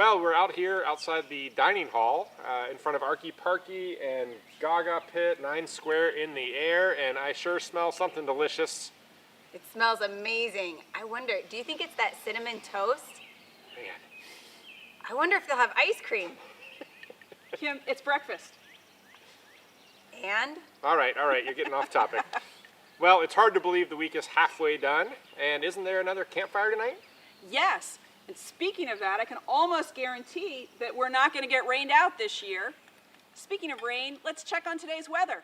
Well, we're out here outside the dining hall in front of Arky Parky and Gaga Pit, 9 Square in the air, and I sure smell something delicious. It smells amazing. I wonder, do you think it's that cinnamon toast? Man. I wonder if they'll have ice cream. Kim, it's breakfast. And? All right, you're getting off topic. Well, it's hard to believe the week is halfway done, and isn't there another campfire tonight? Yes. And speaking of that, I can almost guarantee that we're not going to get rained out this year. Speaking of rain, let's check on today's weather.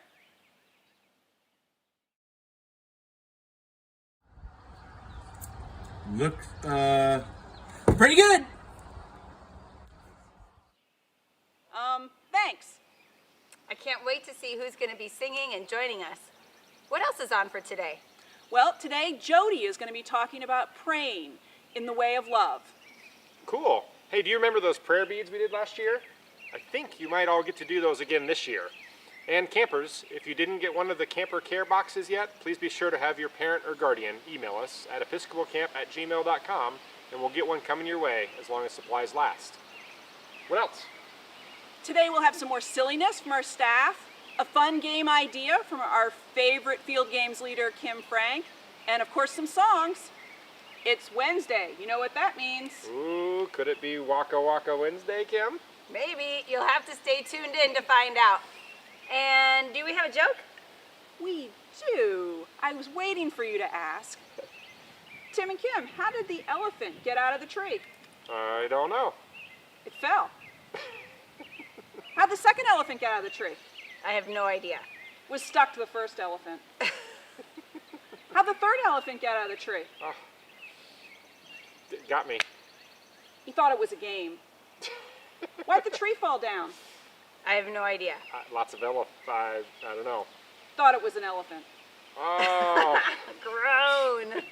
Looks, pretty good. Thanks. I can't wait to see who's going to be singing and joining us. What else is on for today? Well, today Jody is going to be talking about praying in the way of love. Cool. Hey, do you remember those prayer beads we did last year? I think you might all get to do those again this year. And campers, if you didn't get one of the camper care boxes yet, please be sure to have your parent or guardian email us at episcopalcamp@gmail.com and we'll get one coming your way as long as supplies last. What else? Today we'll have some more silliness from our staff, a fun game idea from our favorite field games leader, Kim Frank, and of course some songs. It's Wednesday. You know what that means. Ooh, could it be Waka Waka Wednesday, Kim? Maybe. You'll have to stay tuned in to find out. And do we have a joke? We do. I was waiting for you to ask. Tim and Kim, how did the elephant get out of the tree? I don't know. It fell. How'd the second elephant get out of the tree? I have no idea. Was stuck to the first elephant. How'd the third elephant get out of the tree? Oh. Got me. He thought it was a game. Why'd the tree fall down? I have no idea. Lots of I don't know. Thought it was an elephant. Oh. Grown.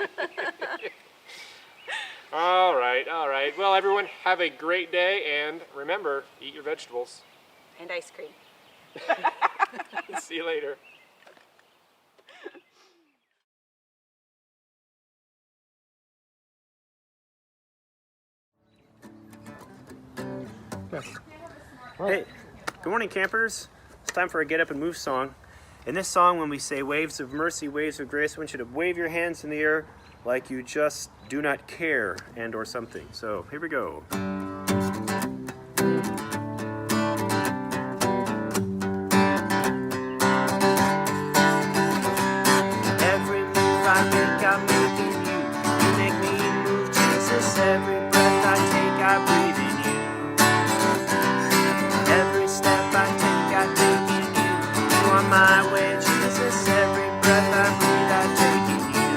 All right. Well, everyone, have a great day, and remember, eat your vegetables. And ice cream. See you later. Hey, good morning, campers. It's time for a Get Up and Move song. In this song, when we say waves of mercy, waves of grace, I want you to wave your hands in the air like you just do not care and or something. So here we go. Every move I make, I'm making you. You make me move, Jesus. Every breath I take, I breathe in you. Every step I take, I take in you. You are my way, Jesus. Every breath I breathe, I take in you.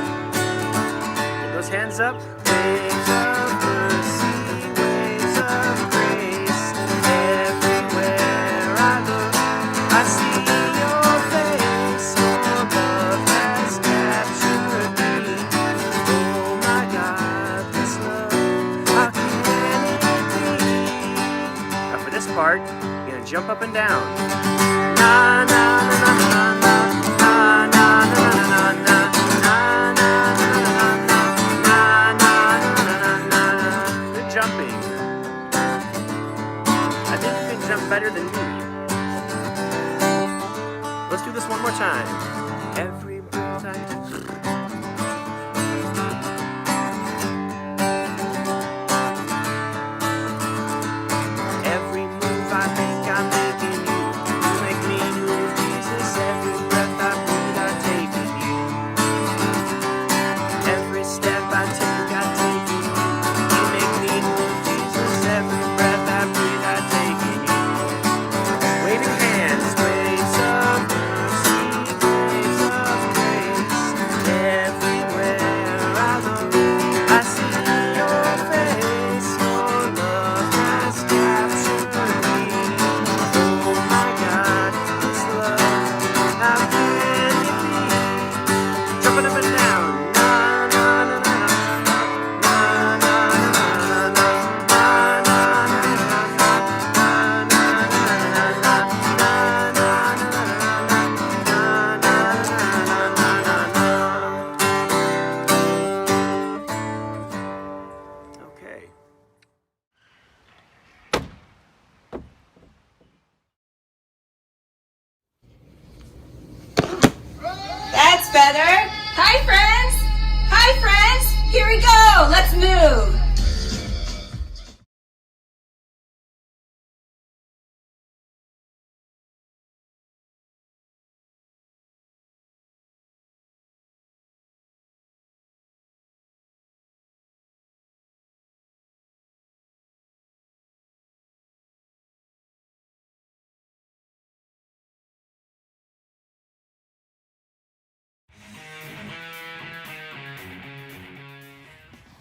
Get those hands up. Waves of mercy, waves of grace. Everywhere I look, I see your face. Your love has captured me. Oh my God, this love, how can it be? Now for this part, you're gonna jump up and down. Na na na na na na na na na na na na na na na. Good jumping. I think you can jump better than me. Let's do this one more time. Every breath I take. Every move I make, I'm making you. You make me move, Jesus. Every breath I breathe, I take in you. Every step I take in you. You make me move, Jesus. Every breath I breathe, I take in you. Waving hands, waves of mercy, waves of grace. better. Hi, friends. Hi, friends. Here we go. Let's move.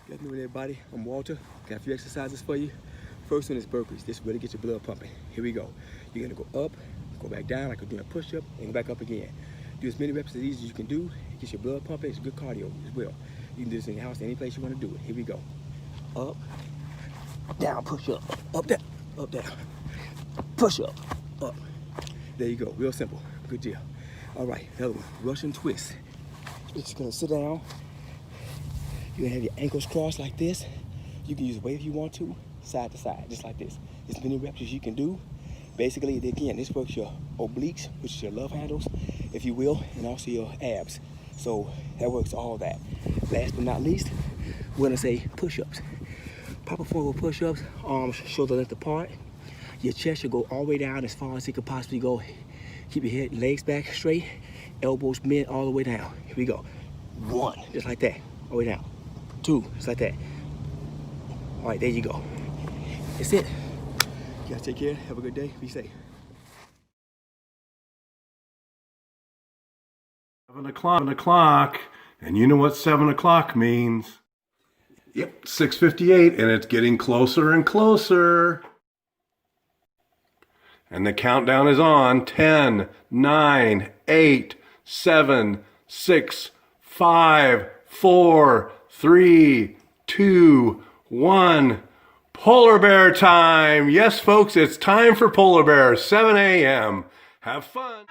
Good afternoon, everybody. I'm Walter. Got a few exercises for you. First one is burpees. This really gets your blood pumping. Here we go. You're gonna go up, go back down like we're doing a push-up, and go back up again. Do as many reps as easy as you can do. It gets your blood pumping. It's good cardio as well. You can do this in your house, any place you want to do it. Here we go. Up, down, push up, down, push up. There you go. Real simple. Good deal. All right, the other one, Russian twist. You're just gonna sit down. You're gonna have your ankles crossed like this. You can use a weight if you want to, side to side, just like this. As many reps as you can do. Basically, again, this works your obliques, which is your love handles, if you will, and also your abs. So that works all that. Last but not least, we're gonna say push-ups. Proper forward push-ups, arms shoulder length apart. Your chest should go all the way down as far as it could possibly go. Keep your head, legs back straight, elbows bent all the way down. Here we go. 1, just like that, all the way down. 2, just like that. All right, there you go. That's it. You guys take care. Have a good day. Be safe. 7 o'clock, and you know what 7 o'clock means. Yep, 6:58, and it's getting closer and closer. And the countdown is on. 10, 9, 8, 7, 6, 5, 4, 3, 2, 1. Polar bear time. Yes, folks, it's time for polar bears. 7 a.m. Have fun.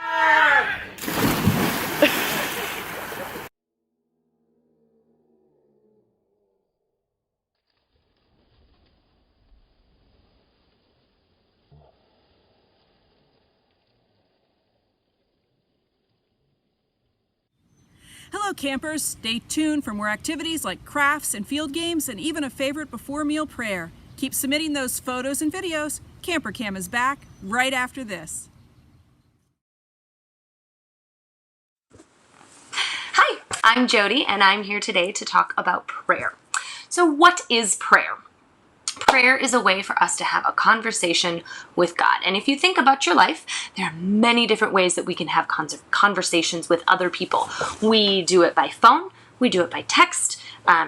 Hello, campers. Stay tuned for more activities like crafts and field games and even a favorite before meal prayer. Keep submitting those photos and videos. Camper Cam is back right after this. Hi, I'm Jody, and I'm here today to talk about prayer. So what is prayer? Prayer is a way for us to have a conversation with God. And if you think about your life, there are many different ways that we can have conversations with other people. We do it by phone. We do it by text.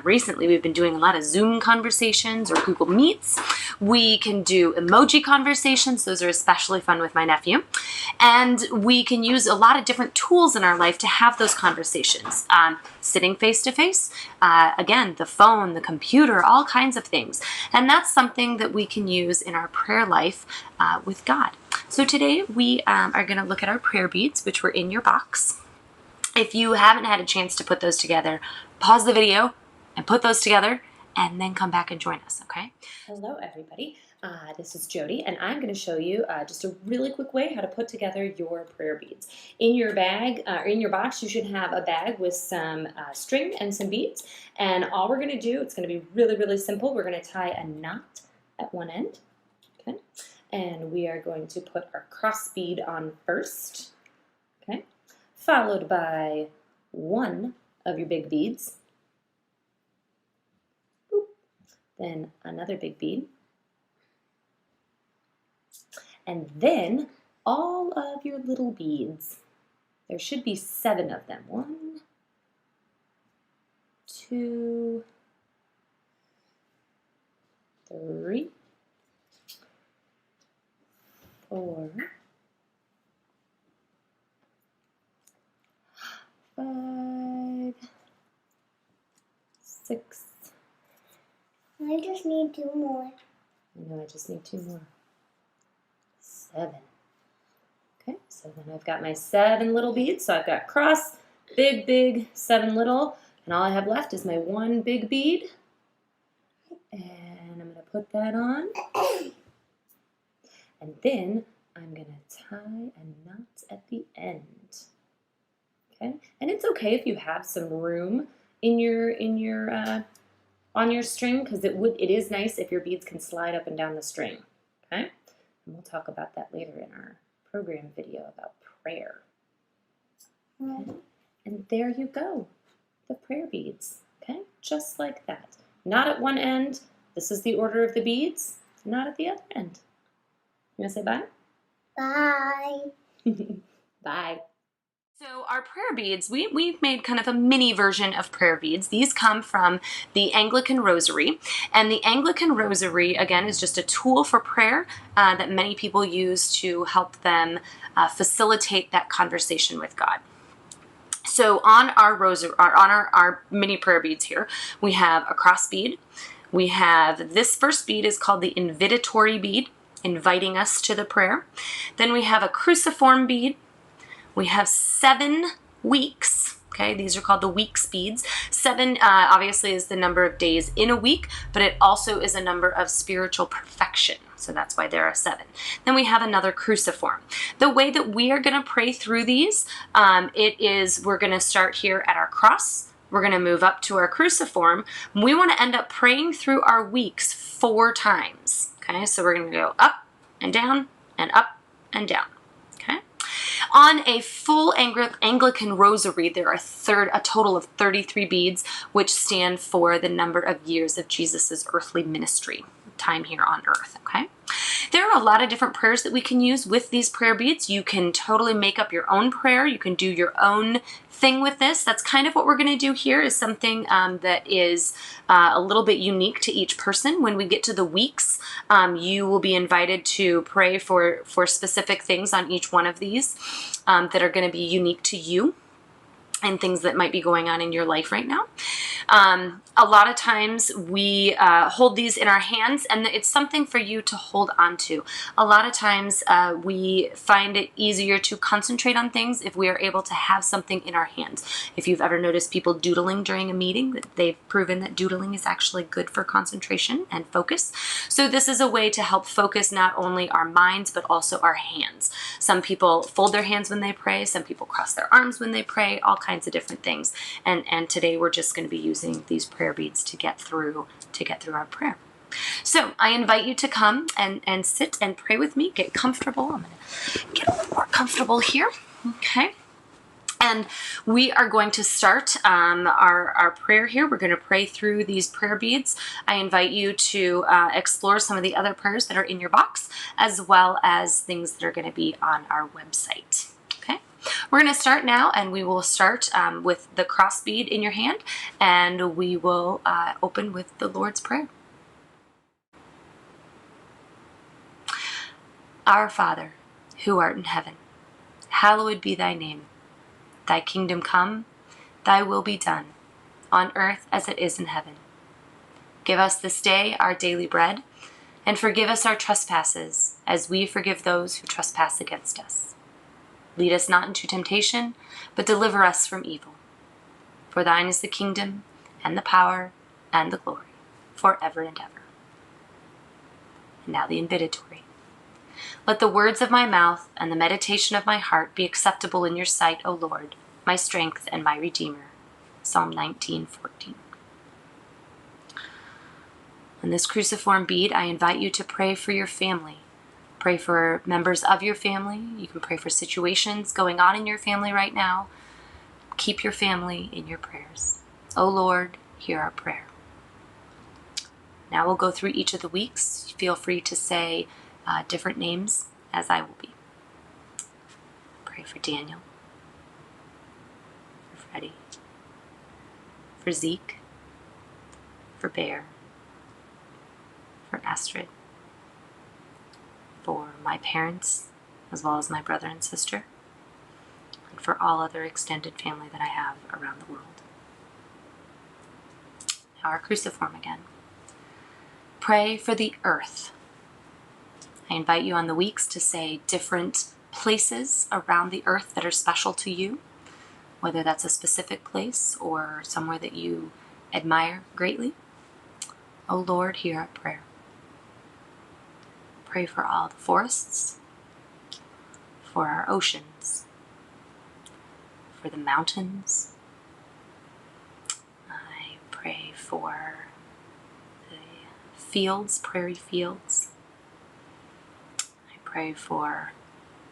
Recently, we've been doing a lot of Zoom conversations or Google Meets. We can do emoji conversations. Those are especially fun with my nephew. And we can use a lot of different tools in our life to have those conversations. Sitting face to face, again, the phone, the computer, all kinds of things. And that's something that we can use in our prayer life with God. So today we are going to look at our prayer beads, which were in your box. If you haven't had a chance to put those together, pause the video and put those together and then come back and join us, okay? Hello, everybody. This is Jody, and I'm going to show you just a really quick way how to put together your prayer beads. In your bag, or in your box, you should have a bag with some string and some beads. And all we're going to do, it's going to be really, really simple. We're going to tie a knot at one end, okay? And we are going to put our cross bead on first, okay? Followed by one of your big beads. Boop. Then another big bead. And then all of your little beads. There should be 7 of them. 1, 2, 3, 4, 5, 6. I just need 2 more. I know, I just need 2 more. 7. Okay, so then I've got my 7 little beads. So I've got cross, big, 7 little, and all I have left is my 1 big bead. And I'm going to put that on. And then I'm going to tie a knot at the end. Okay, and it's okay if you have some room in your on your string, because it is nice if your beads can slide up and down the string. Okay, and we'll talk about that later in our program video about prayer. Okay. And there you go, the prayer beads. Okay, just like that. Not at one end. This is the order of the beads. Not at the other end. You want to say bye? Bye. Bye. So our prayer beads, we've made kind of a mini version of prayer beads. These come from the Anglican Rosary. And the Anglican Rosary, again, is just a tool for prayer that many people use to help them facilitate that conversation with God. So on our rosary, on our mini prayer beads here, we have a cross bead. We have this first bead is called the invitatory bead, inviting us to the prayer. Then we have a cruciform bead. We have 7 weeks. Okay, these are called the weeks beads. 7 obviously is the number of days in a week, but it also is a number of spiritual perfection. So that's why there are 7. Then we have another cruciform. The way that we are going to pray through these, we're going to start here at our cross. We're going to move up to our cruciform. We want to end up praying through our weeks 4 times. Okay, so we're going to go up and down and up and down. On a full Anglican rosary, there are a total of 33 beads, which stand for the number of years of Jesus' earthly ministry, time here on earth, okay? There are a lot of different prayers that we can use with these prayer beads. You can totally make up your own prayer. You can do your own thing with this. That's kind of what we're going to do here, is something that is a little bit unique to each person. When we get to the weeks, you will be invited to pray for specific things on each one of these that are going to be unique to you and things that might be going on in your life right now. A lot of times we hold these in our hands, and it's something for you to hold on to. A lot of times we find it easier to concentrate on things if we are able to have something in our hands. If you've ever noticed people doodling during a meeting, they've proven that doodling is actually good for concentration and focus. So this is a way to help focus not only our minds, but also our hands. Some people fold their hands when they pray. Some people cross their arms when they pray, all kinds of different things. And today we're just going to be using these prayer beads to get through our prayer. So I invite you to come and sit and pray with me. Get comfortable. I'm going to get a little more comfortable here. Okay. And we are going to start our prayer here. We're going to pray through these prayer beads. I invite you to explore some of the other prayers that are in your box, as well as things that are going to be on our website. Okay, we're going to start now, and we will start with the cross bead in your hand, and we will open with the Lord's Prayer. Our Father, who art in heaven, hallowed be thy name. Thy kingdom come, thy will be done, on earth as it is in heaven. Give us this day our daily bread, and forgive us our trespasses, as we forgive those who trespass against us. Lead us not into temptation, but deliver us from evil. For thine is the kingdom, and the power, and the glory, forever and ever. And now the invitatory. Let the words of my mouth and the meditation of my heart be acceptable in your sight, O Lord, my strength and my Redeemer. Psalm 19:14. On this cruciform bead, I invite you to pray for your family. Pray for members of your family. You can pray for situations going on in your family right now. Keep your family in your prayers. O Lord, hear our prayer. Now we'll go through each of the weeks. Feel free to say different names, as I will be. Pray for Daniel, for Freddie, for Zeke, for Bear, for Astrid, for my parents, as well as my brother and sister, and for all other extended family that I have around the world. Now our cruciform again. Pray for the earth. I invite you on the weeks to say different places around the earth that are special to you, whether that's a specific place or somewhere that you admire greatly. O Lord, hear our prayer. Pray for all the forests, for our oceans, for the mountains. I pray for the fields, prairie fields. I pray for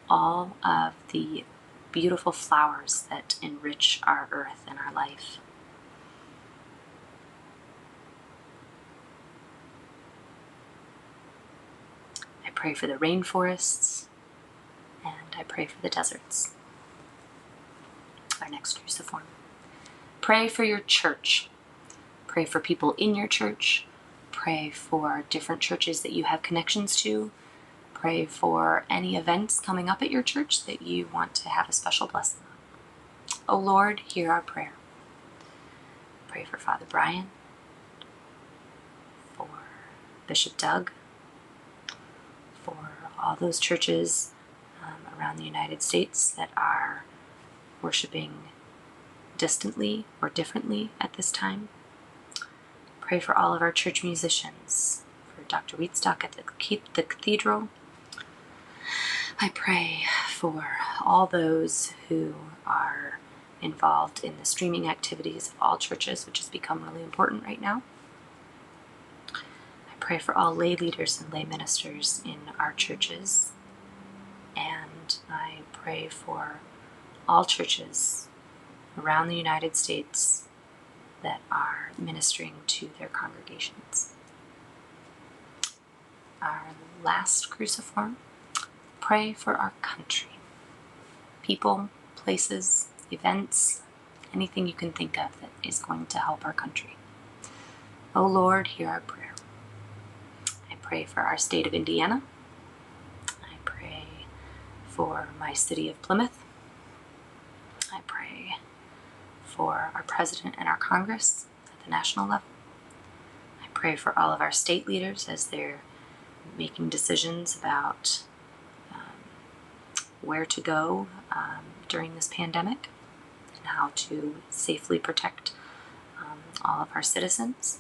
all of the beautiful flowers that enrich our earth and our life. I pray for the rainforests, and I pray for the deserts. Our next cruciform. Pray for your church. Pray for people in your church. Pray for different churches that you have connections to. Pray for any events coming up at your church that you want to have a special blessing on. Oh Lord, hear our prayer. Pray for Father Brian, for Bishop Doug, for all those churches around the United States that are worshiping distantly or differently at this time. Pray for all of our church musicians, for Dr. Wheatstock at the cathedral. I pray for all those who are involved in the streaming activities of all churches, which has become really important right now. I pray for all lay leaders and lay ministers in our churches. And I pray for all churches around the United States that are ministering to their congregations. Our last cruciform, pray for our country. People, places, events, anything you can think of that is going to help our country. Oh Lord, hear our prayer. I pray for our state of Indiana. I pray for my city of Plymouth. I pray for our president and our Congress at the national level. I pray for all of our state leaders as they're making decisions about where to go during this pandemic and how to safely protect all of our citizens.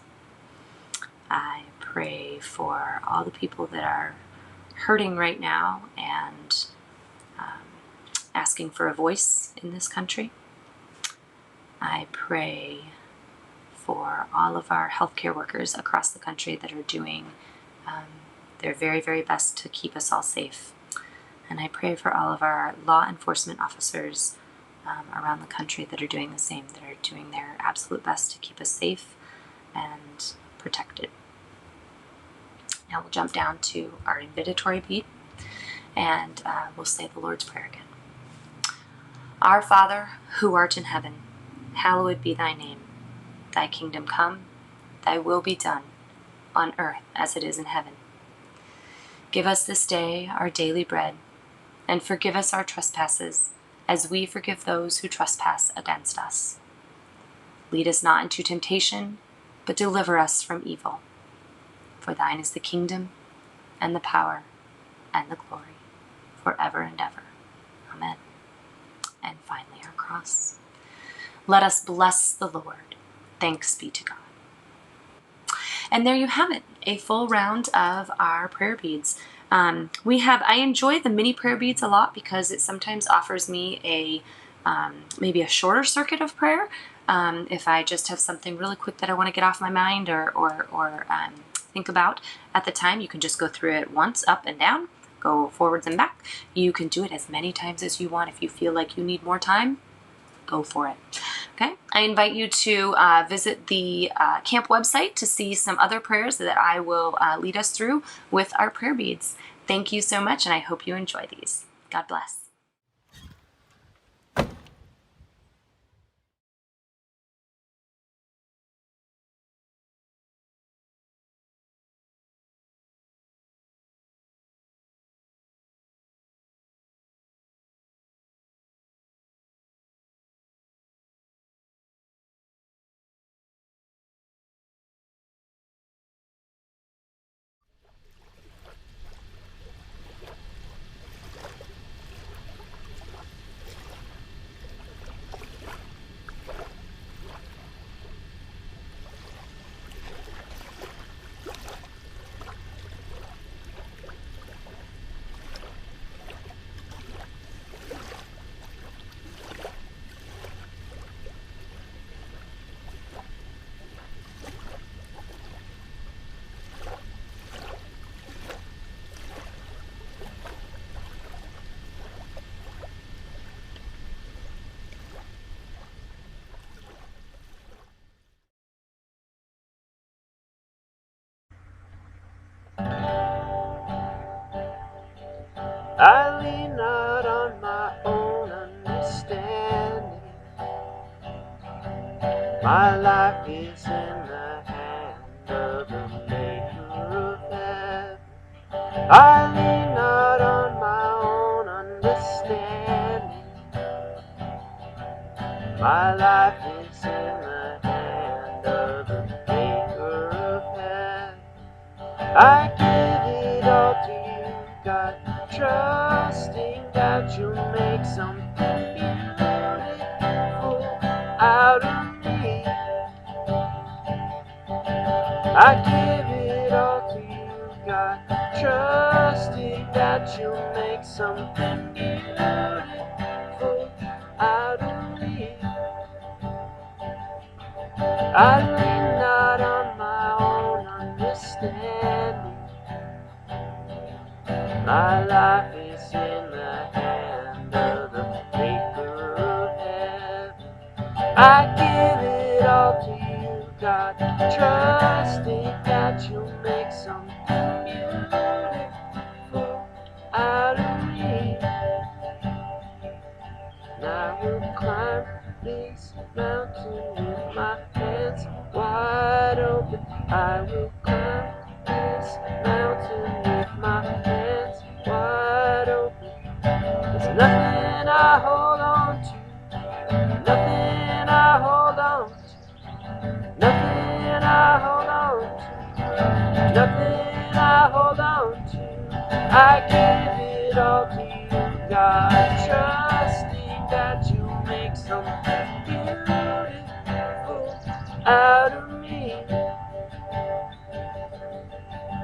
I pray for all the people that are hurting right now and asking for a voice in this country. I pray for all of our healthcare workers across the country that are doing their very, very best to keep us all safe. And I pray for all of our law enforcement officers around the country that are doing the same, that are doing their absolute best to keep us safe and protected. Now we'll jump down to our invitatory bead, and we'll say the Lord's Prayer again. Our Father, who art in heaven, hallowed be thy name. Thy kingdom come, thy will be done, on earth as it is in heaven. Give us this day our daily bread, and forgive us our trespasses, as we forgive those who trespass against us. Lead us not into temptation, but deliver us from evil. For thine is the kingdom, and the power, and the glory, forever and ever. Amen. And finally, our cross. Let us bless the Lord. Thanks be to God. And there you have it, a full round of our prayer beads. I enjoy the mini prayer beads a lot because it sometimes offers me maybe a shorter circuit of prayer. If I just have something really quick that I want to get off my mind or think about at the time, you can just go through it once, up and down, go forwards and back. You can do it as many times as you want. If you feel like you need more time, go for it. Okay, I invite you to visit the camp website to see some other prayers that I will lead us through with our prayer beads. Thank you so much, and I hope you enjoy these. God bless. I lean not on my own understanding. My life is in the hand of the maker of heaven. I lean not on my own understanding. My life is in the hand of the maker of heaven. I give it all to you, God, trusting that you'll make something beautiful out of me. I give it all to you, God, trusting that you'll make something beautiful out of me. I lean not on my own understanding. My life is in the hand of the maker of heaven. I give it all to you, God, trusting that you'll make something beautiful out of me. And I will climb this mountain with my hands wide open. I will climb this mountain with my hands wide open. There's nothing I hold on to, nothing I hold on to, nothing I hold on to, nothing I hold on to. I give it all to you, God, trusting that you'll make something beautiful out of me.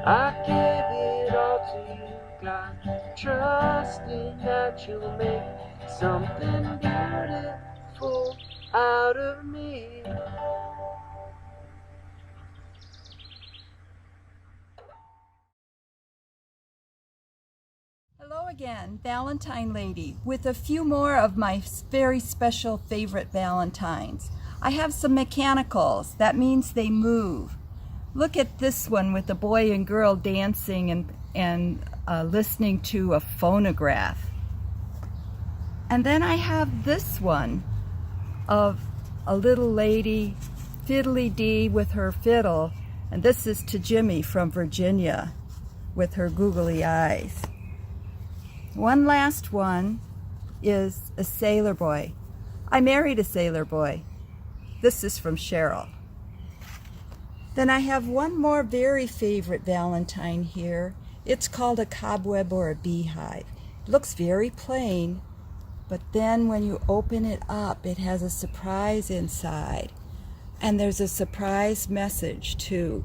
I give it all to you, God, trusting that you'll make something beautiful out of me. Hello again, Valentine Lady, with a few more of my very special favorite Valentines. I have some mechanicals. That means they move. Look at this one with a boy and girl dancing and listening to a phonograph. And then I have this one of a little lady fiddly-dee with her fiddle. And this is to Jimmy from Virginia with her googly eyes. One last one is a sailor boy. I married a sailor boy. This is from Cheryl. Then I have one more very favorite Valentine here. It's called a cobweb or a beehive. It looks very plain, but then when you open it up, it has a surprise inside. And there's a surprise message too.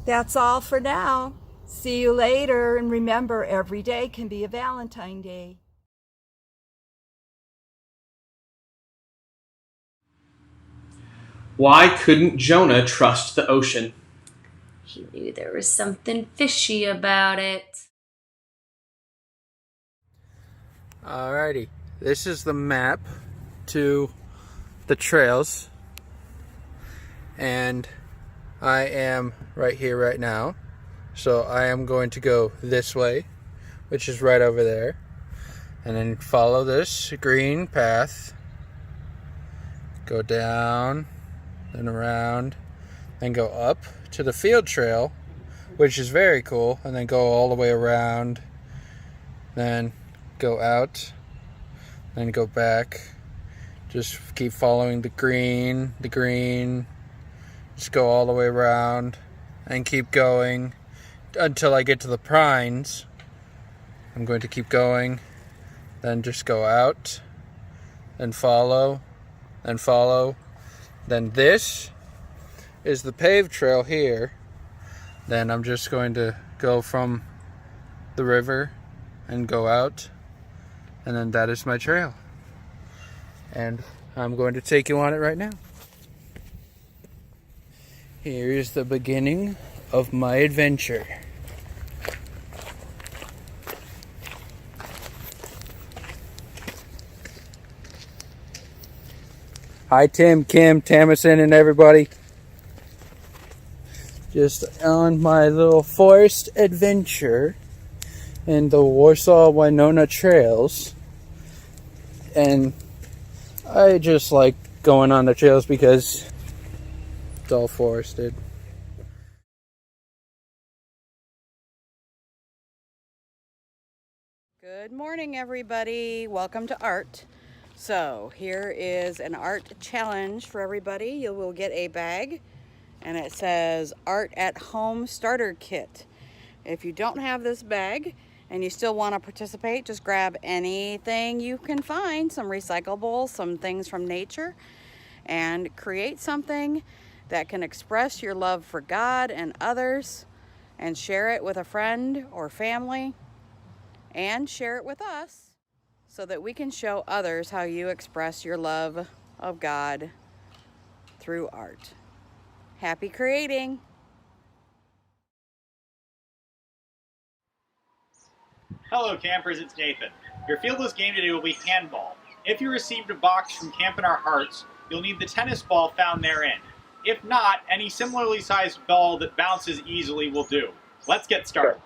That's all for now. See you later, and remember, every day can be a Valentine Day. Why couldn't Jonah trust the ocean? He knew there was something fishy about it. Alrighty, this is the map to the trails, and I am right here right now. So I am going to go this way, which is right over there, and then follow this green path, go down and around, and go up to the field trail, which is very cool, and then go all the way around, then go out, then go back. Just keep following the green, just go all the way around, and keep going until I get to the pines. I'm going to keep going, then just go out, then follow, then follow. Then this is the paved trail here. Then I'm just going to go from the river and go out, and then that is my trail. And I'm going to take you on it right now. Here is the beginning of my adventure. Hi Tim, Kim, Tamison, and everybody. Just on my little forest adventure. in the Warsaw-Winona trails. And I just like going on the trails because it's all forested. Good morning, everybody. Welcome to art. So here is an art challenge for everybody. You will get a bag and it says Art at Home Starter Kit. If you don't have this bag and you still want to participate, just grab anything you can find, some recyclables, some things from nature, and create something that can express your love for God and others, and share it with a friend or family, and share it with us so that we can show others how you express your love of God through art. Happy creating! Hello campers, it's Nathan. Your fieldless game today will be handball. If you received a box from Camp in Our Hearts, you'll need the tennis ball found therein. If not, any similarly sized ball that bounces easily will do. Let's get started.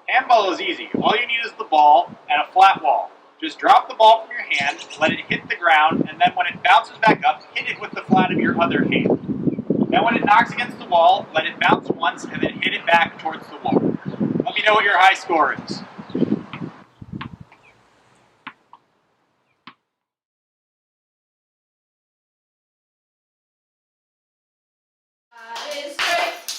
Handball is easy. All you need is the ball and a flat wall. Just drop the ball from your hand, let it hit the ground, and then when it bounces back up, hit it with the flat of your other hand. Then when it knocks against the wall, let it bounce once and then hit it back towards the wall. Let me know what your high score is.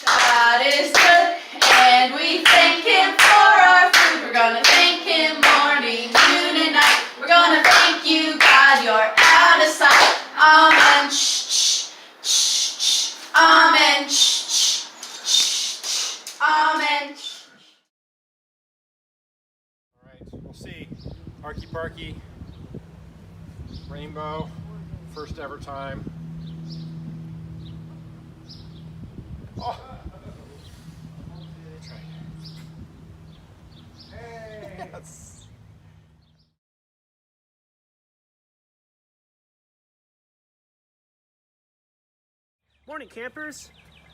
God is good, and we thank Him for our food. We're gonna thank Him morning, noon, and night. We're gonna thank you, God, you're out of sight. Amen. Shh, shh, shh, shh. Amen. Shh, shh, shh, shh. Amen. All right, we'll see. Arky Barky, rainbow, first ever time. Oh. Yes. Morning campers!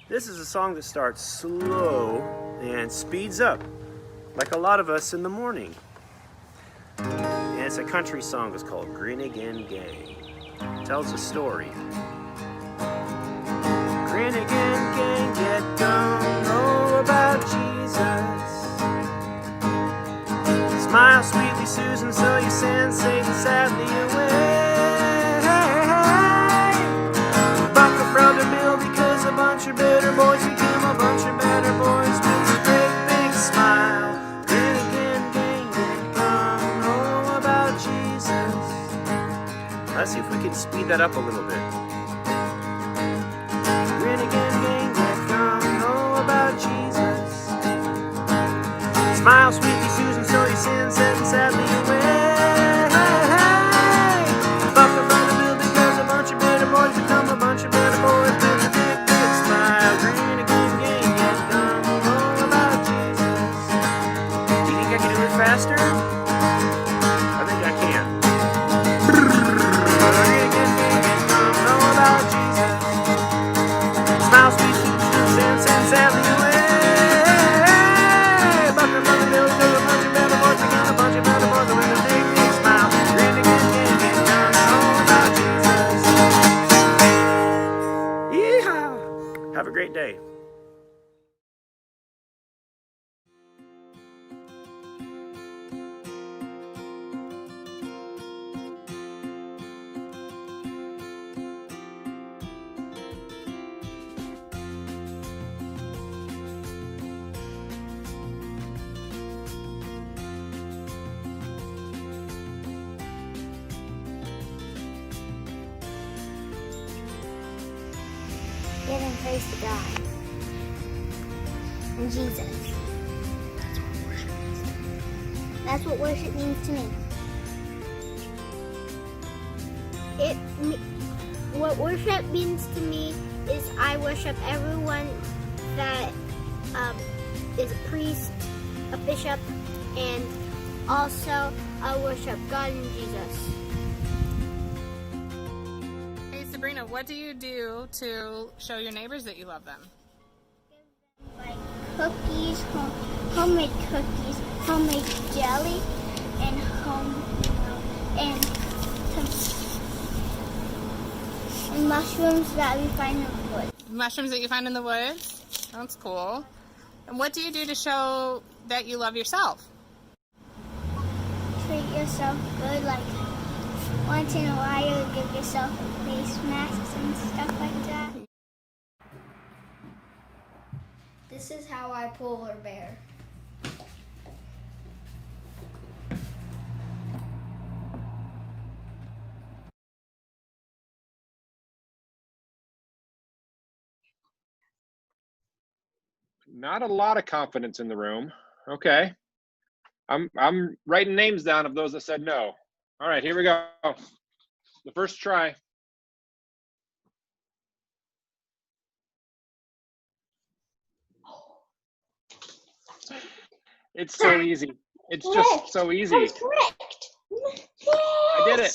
This is a song that starts slow and speeds up, like a lot of us in the morning. And it's a country song. It's called Grin Again Gang. It tells a story. Grin again gang, get don't know about Jesus. Smile sweetly Susan, so you send Satan sadly away. Buck a brother Bill because a bunch of better boys became a bunch of better boys with a great big smile. Grin again gang, get don't know about Jesus. Let's see if we can speed that up a little bit. Grin again gang, get don't know about Jesus. Smile sweetly Susan, so your sin Satan sadly away. Buck a brother Bill because a bunch of better boys become a bunch of better boys with a big, big smile. Grin again gang, get don't know about Jesus. Do you think I can do it faster? I think I can. Grin again gang, get don't know about Jesus. Smile sweet Susan, sin sadly away. Have a great day. Giving praise to God and Jesus. That's what worship means to me. What worship means to me is I worship everyone that is a priest, a bishop, and also I worship God and Jesus. Hey Sabrina, what do you do to show your neighbors that you love them? Like cookies, homemade cookies, homemade jelly and and mushrooms that we find in the woods. Mushrooms that you find in the woods? That's cool. And what do you do to show that you love yourself? Treat yourself good, like once in a while give yourself face masks and stuff like that. This is how I polar bear. Not a lot of confidence in the room. Okay. I'm writing names down of those that said no. All right, here we go. The first try. It's so easy. It's just so easy. Correct. I did it.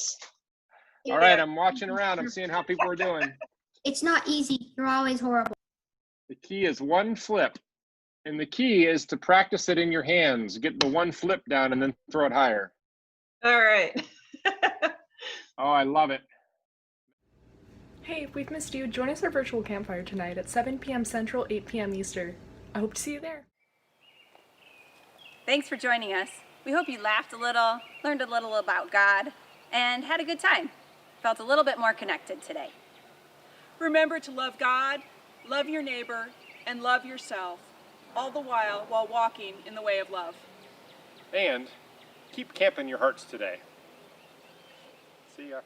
All right, I'm watching around. I'm seeing how people are doing. It's not easy. You're always horrible. The key is one flip. And the key is to practice it in your hands. Get the one flip down and then throw it higher. All right. Oh, I love it. Hey, if we've missed you, join us at our virtual campfire tonight at 7 p.m. Central, 8 p.m. Eastern. I hope to see you there. Thanks for joining us. We hope you laughed a little, learned a little about God, and had a good time. Felt a little bit more connected today. Remember to love God, love your neighbor, and love yourself, all the while walking in the way of love. And keep camping your hearts today. See ya.